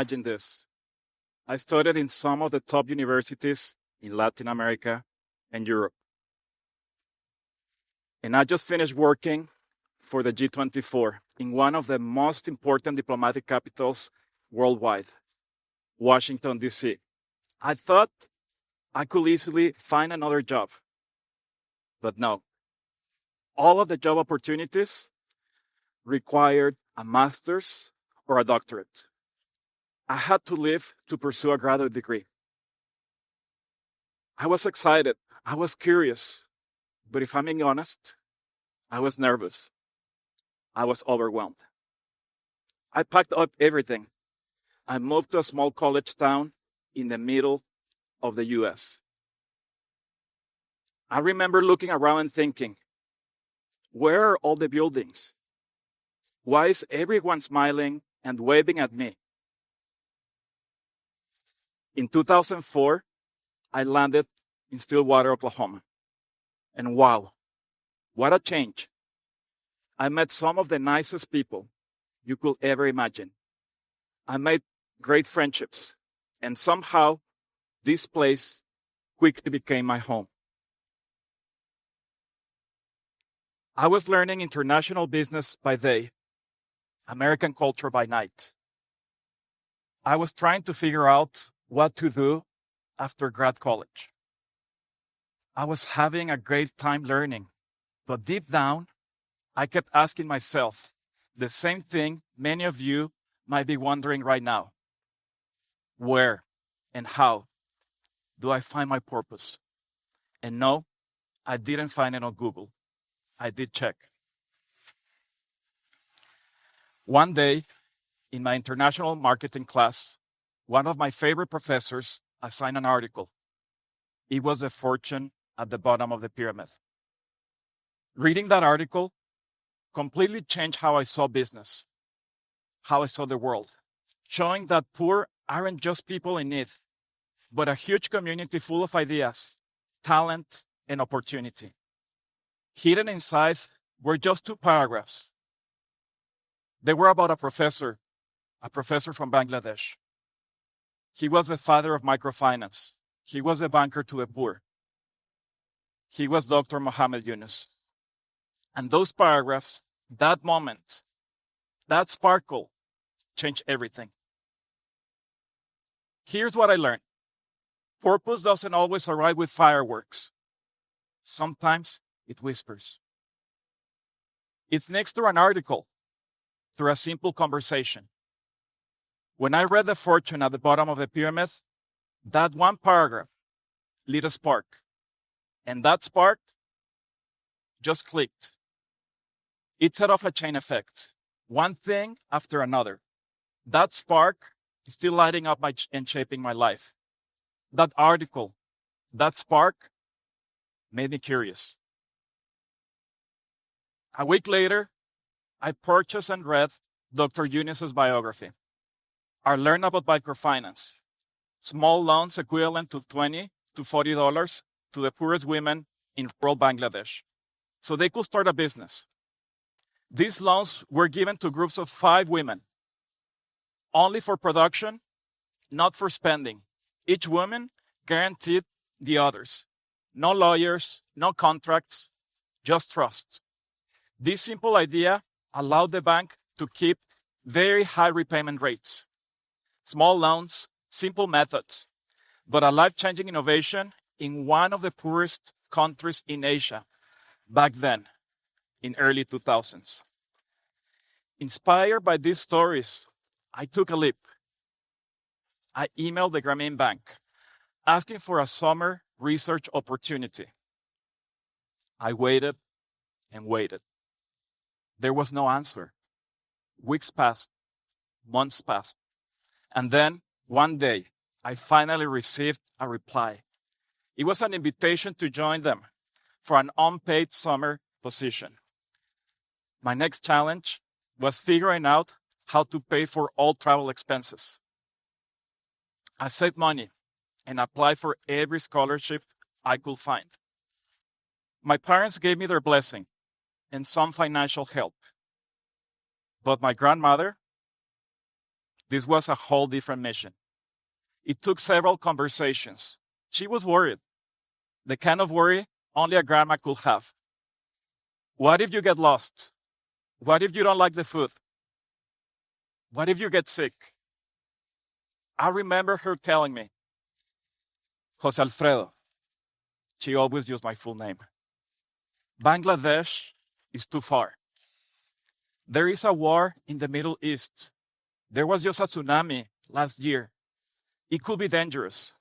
imagine this. I studied in some of the top universities in Latin America and Europe. And I just finished working for the G24 in one of the most important diplomatic capitals worldwide, Washington, D.C. I thought I could easily find another job. But no, all of the job opportunities required a master's or a doctorate. I had to leave to pursue a graduate degree. I was excited. I was curious. But if I'm being honest, I was nervous. I was overwhelmed. I packed up everything. I moved to a small college town in the middle of the US. I remember looking around and thinking, where are all the buildings? Why is everyone smiling and waving at me? In 2004, I landed in Stillwater, Oklahoma. And wow, what a change. I met some of the nicest people you could ever imagine. I made great friendships. And somehow, this place quickly became my home. I was learning international business by day, American culture by night. I was trying to figure out what to do after grad college. I was having a great time learning, but deep down, I kept asking myself the same thing many of you might be wondering right now. Where and how do I find my purpose? And no, I didn't find it on Google. I did check. One day, in my international marketing class, one of my favorite professors assigned an article. It was the fortune at the bottom of the pyramid. Reading that article completely changed how I saw business, how I saw the world, showing that poor aren't just people in need, but a huge community full of ideas, talent, and opportunity. Hidden inside were just 2 paragraphs. They were about a professor from Bangladesh. He was the father of microfinance. He was a banker to the poor. He was Dr. Mohammed Yunus. And those paragraphs, that moment, that sparkle, changed everything. Here's what I learned. Purpose doesn't always arrive with fireworks. Sometimes it whispers. It sneaks through an article, through a simple conversation. When I read the fortune at the bottom of the pyramid, that one paragraph lit a spark. And that spark just clicked. It set off a chain effect, one thing after another. That spark is still lighting up and shaping my life. That article, that spark made me curious. A week later, I purchased and read Dr. Yunus's biography. I learned about microfinance, small loans equivalent to $20 to $40 to the poorest women in rural Bangladesh, so they could start a business. These loans were given to groups of 5 women, only for production, not for spending. Each woman guaranteed the others. No lawyers, no contracts, just trust. This simple idea allowed the bank to keep very high repayment rates. Small loans, simple methods, but a life-changing innovation in one of the poorest countries in Asia back then, in early 2000s. Inspired by these stories, I took a leap. I emailed the Grameen Bank asking for a summer research opportunity. I waited and waited. There was no answer. Weeks passed, months passed, and then one day I finally received a reply. It was an invitation to join them for an unpaid summer position. My next challenge was figuring out how to pay for all travel expenses. I saved money and applied for every scholarship I could find. My parents gave me their blessing and some financial help. But my grandmother, this was a whole different mission. It took several conversations. She was worried, the kind of worry only a grandma could have. What if you get lost? What if you don't like the food? What if you get sick? I remember her telling me, Jose Alfredo, she always used my full name, Bangladesh is too far. There is a war in the Middle East. There was just a tsunami last year. It could be dangerous.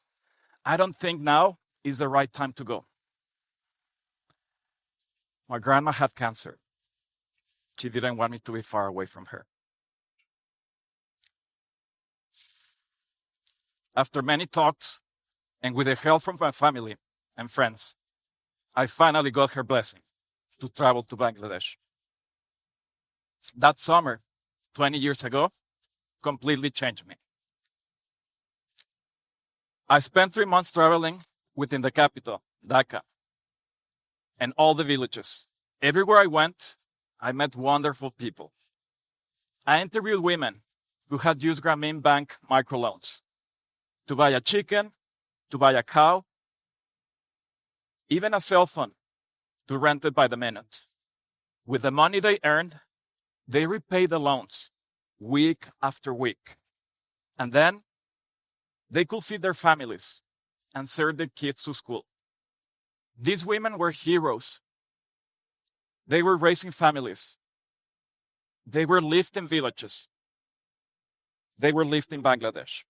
I don't think now is the right time to go. My grandma had cancer. She didn't want me to be far away from her. After many talks, and with the help from my family and friends, I finally got her blessing to travel to Bangladesh. That summer, 20 years ago, completely changed me. I spent 3 months traveling within the capital, Dhaka, and all the villages. Everywhere I went, I met wonderful people. I interviewed women who had used Grameen Bank microloans to buy a chicken, to buy a cow, even a cell phone to rent it by the minute. With the money they earned, they repaid the loans week after week. And then they could feed their families and send their kids to school. These women were heroes. They were raising families. They were lifting villages. They were lifting Bangladesh.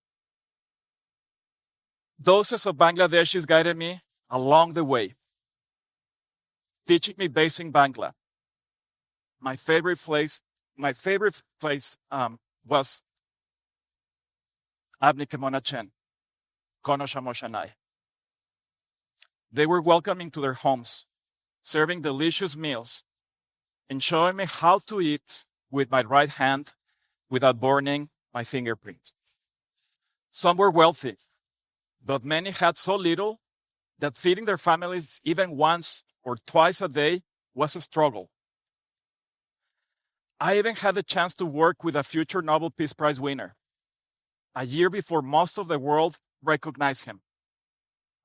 Dozens of Bangladeshis guided me along the way, teaching me basic Bangla. My favorite place was Abni Kemona Chen, Kono Shamoshanai. They were welcoming to their homes, serving delicious meals, and showing me how to eat with my right hand without burning my fingerprint. Some were wealthy, but many had so little that feeding their families even once or twice a day was a struggle. I even had the chance to work with a future Nobel Peace Prize winner, a year before most of the world recognized him.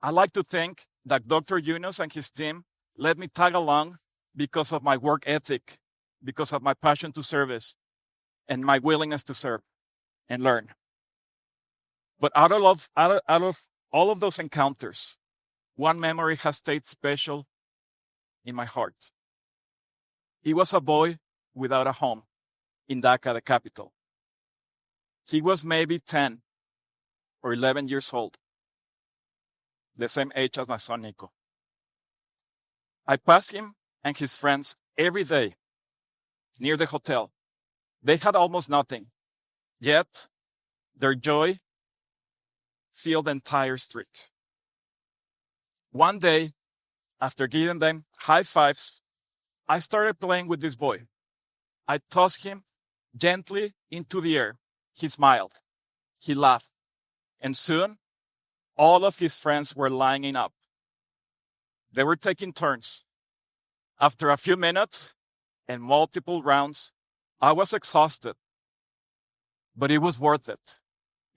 I like to think that Dr. Yunus and his team let me tag along because of my work ethic, because of my passion to service, and my willingness to serve and learn. But out of all of those encounters, one memory has stayed special in my heart. He was a boy without a home in Dhaka, the capital. He was maybe 10 or 11 years old, the same age as my son Nico. I passed him and his friends every day near the hotel. They had almost nothing, yet their joy filled the entire street. One day, after giving them high fives, I started playing with this boy. I tossed him gently into the air. He smiled. He laughed. And soon, all of his friends were lining up. They were taking turns. After a few minutes and multiple rounds, I was exhausted. But it was worth it.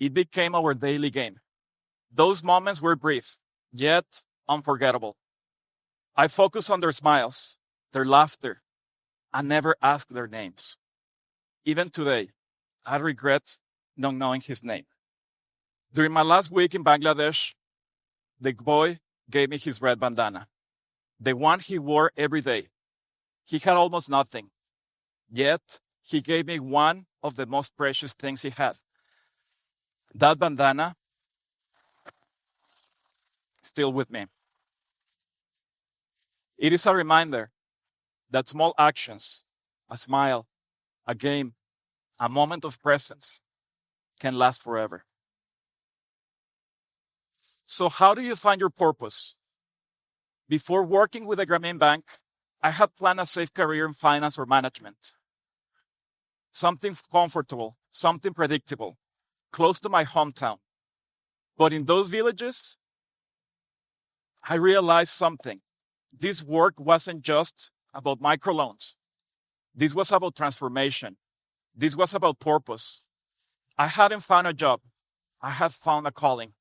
It became our daily game. Those moments were brief, yet unforgettable. I focused on their smiles, their laughter. I never asked their names. Even today, I regret not knowing his name. During my last week in Bangladesh, the boy gave me his red bandana, the one he wore every day. He had almost nothing, yet he gave me one of the most precious things he had. That bandana, still with me. It is a reminder that small actions, a smile, a game, a moment of presence can last forever. So how do you find your purpose? Before working with the Grameen Bank, I had planned a safe career in finance or management. Something comfortable, something predictable, close to my hometown. But in those villages, I realized something. This work wasn't just about microloans. This was about transformation. This was about purpose. I hadn't found a job. I had found a calling.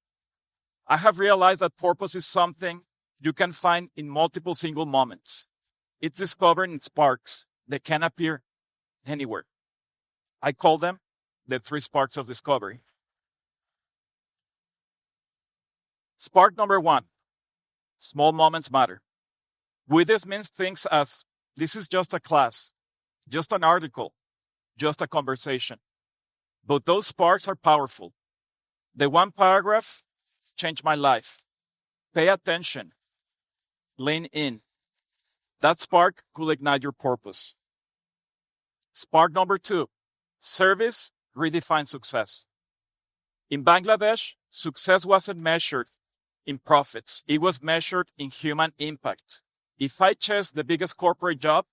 I have realized that purpose is something you can find in multiple single moments. It's discovered in sparks that can appear anywhere. I call them the 3 sparks of discovery. Spark number 1, small moments matter. With this means things as, this is just a class, just an article, just a conversation. But those sparks are powerful. The 1 paragraph changed my life. Pay attention. Lean in. That spark could ignite your purpose. Spark number 2, service redefines success. In Bangladesh, success wasn't measured in profits. It was measured in human impact. If I chase the biggest corporate job,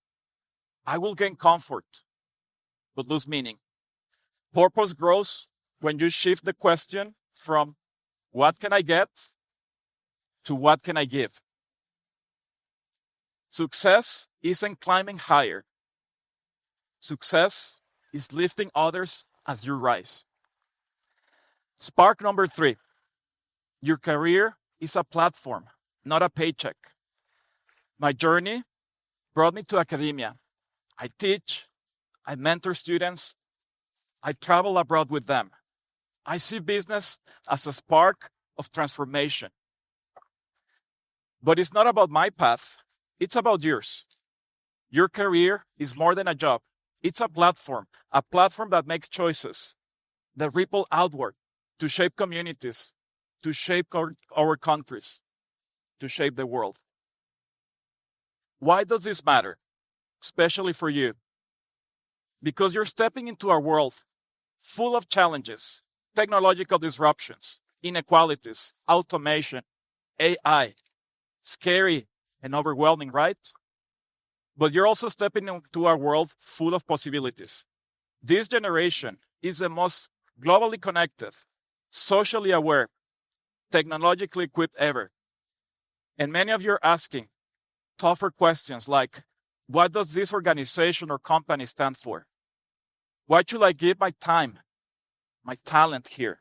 I will gain comfort, but lose meaning. Purpose grows when you shift the question from what can I get to what can I give. Success isn't climbing higher. Success is lifting others as you rise. Spark number 3, your career is a platform, not a paycheck. My journey brought me to academia. I teach, I mentor students, I travel abroad with them. I see business as a spark of transformation. But it's not about my path, it's about yours. Your career is more than a job. It's a platform that makes choices that ripple outward to shape communities, to shape our countries, to shape the world. Why does this matter? Especially for you. Because you're stepping into a world full of challenges, technological disruptions, inequalities, automation, AI. Scary and overwhelming, right? But you're also stepping into a world full of possibilities. This generation is the most globally connected, socially aware, technologically equipped ever. And many of you are asking tougher questions like, what does this organization or company stand for? Why should I give my time, my talent here?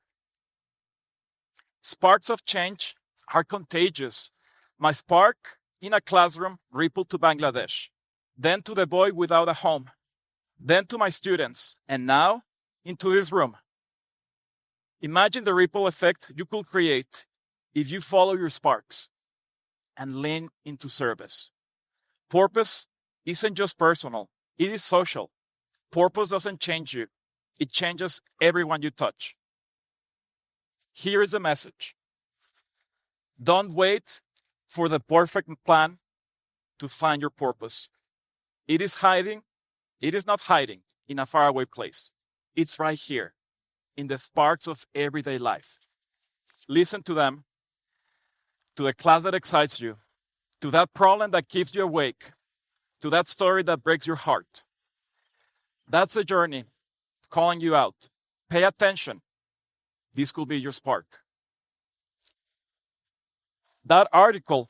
Sparks of change are contagious. My spark in a classroom rippled to Bangladesh, then to the boy without a home, then to my students, and now into this room. Imagine the ripple effect you could create if you follow your sparks and lean into service. Purpose isn't just personal, it is social. Purpose doesn't change you, it changes everyone you touch. Here is the message. Don't wait for the perfect plan to find your purpose. It is not hiding in a faraway place. It's right here, in the sparks of everyday life. Listen to them, to the class that excites you, to that problem that keeps you awake, to that story that breaks your heart. That's the journey calling you out. Pay attention. This could be your spark. That article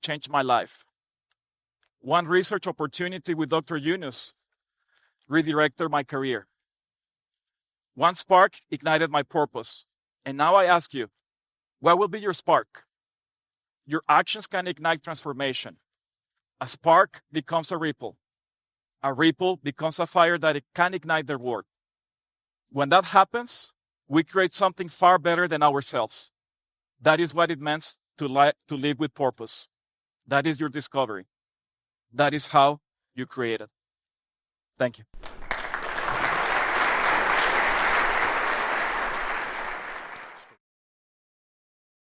changed my life. One research opportunity with Dr. Yunus redirected my career. One spark ignited my purpose. And now I ask you, what will be your spark? Your actions can ignite transformation. A spark becomes a ripple. A ripple becomes a fire that it can ignite the world. When that happens, we create something far better than ourselves. That is what it means to live with purpose. That is your discovery. That is how you create it. Thank you.